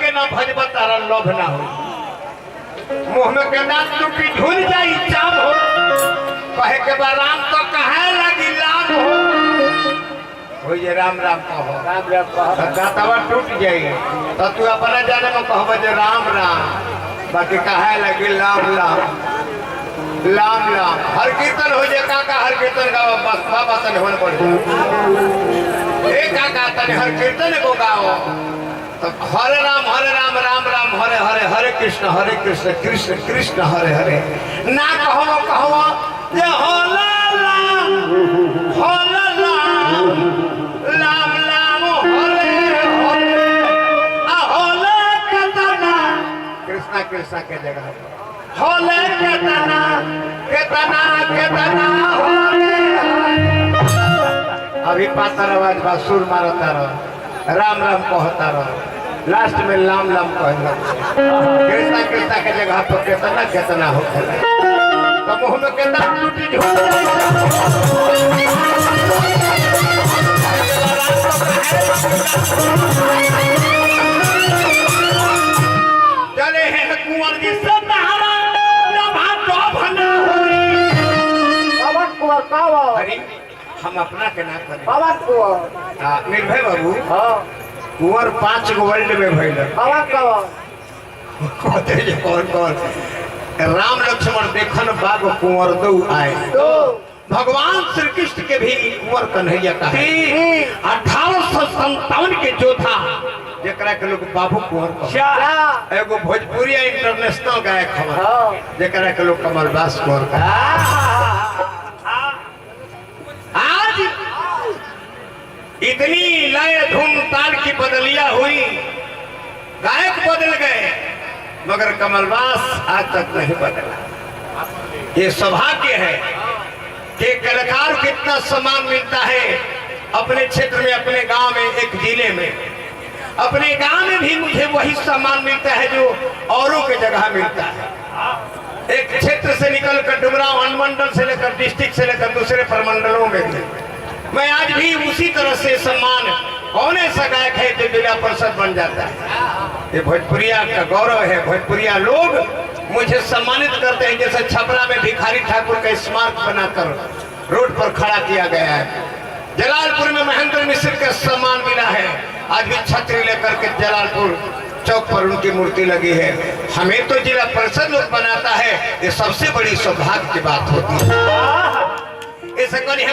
के ना भजब तारा लोभ ना हो मुंह में के दांत टूटी झूल जाई चाम हो कहे के बा राम तो कहे लगी लाभ हो ये राम राम कहो दांतवा टूट जाई तो तू अपना जाने में कहब जे राम राम बाकी कहे लगी लाम लाम लाम लाम हर कीर्तन हो जाए काका हर कीर्तन गाओ बस बाबा तन होने पड़े एक काका तन हर कीर्तन को गाओ तो हरे राम राम राम हरे हरे हरे कृष्ण कृष्ण कृष्ण हरे हरे ना कहो कहो ये होला लाम लाम लाम हरे हरे होले केतना कृष्णा कृष्णा के जगह होले केतना केतना केतना होले अभी पातर आवाज बा सुर मारता रहो राम राम कहता रहो लास्ट में लाम लाम कहला कृष्णा कृष्णा के जगह पर केतना केतना हो खेला तो मुंह में केतना टूटी झूठ चले हैं कुंवर जी सब नहारा नभा तो भना होई बाबा कुंवर कावा अरे हम अपना के ना करें बाबा कुंवर निर्भय बाबू हां कुंवर 5 गो वर्ल्ड में भइल बाबा कावा कहते जे कौन राम लक्ष्मण देखन बाग कुंवर दो आए तो भगवान श्री कृष्ण के भी कुंवर कन्हैया का 1857 के जोधा जेकरा के लोग बाबू कुंवर कहते एगो भोजपुरी इंटरनेशनल गायक हमारा जेकरा के लोग कमलदास कुंवर कहते आज इतनी लय धूम ताल की बदलिया हुई गायक बदल गए मगर कमलवास आज तक नहीं बदला ये सौभाग्य है कि कलाकार को इतना सम्मान मिलता है अपने क्षेत्र में अपने गांव में एक जिले में अपने गांव में भी मुझे वही सम्मान मिलता है जो औरों के जगह मिलता है एक क्षेत्र से निकलकर डुमराव अनुमंडल से लेकर डिस्ट्रिक्ट से लेकर दूसरे प्रमंडलों में भी मैं आज भी उसी तरह से सम्मान कौन ऐसा गायक है जो जिला परिषद बन जाता है ये भोजपुरिया का गौरव है भोजपुरिया लोग मुझे सम्मानित करते हैं जैसे छपरा में भिखारी ठाकुर का स्मारक बनाकर रोड पर खड़ा किया गया है जलालपुर में महेंद्र मिश्र का सम्मान मिला है आज भी छतरी लेकर के जलालपुर चौक पर उनकी मूर्ति लगी है हमें तो जिला परिषद लोग बनाता है ये सबसे बड़ी सौभाग्य की बात होती है ऐसे कौन है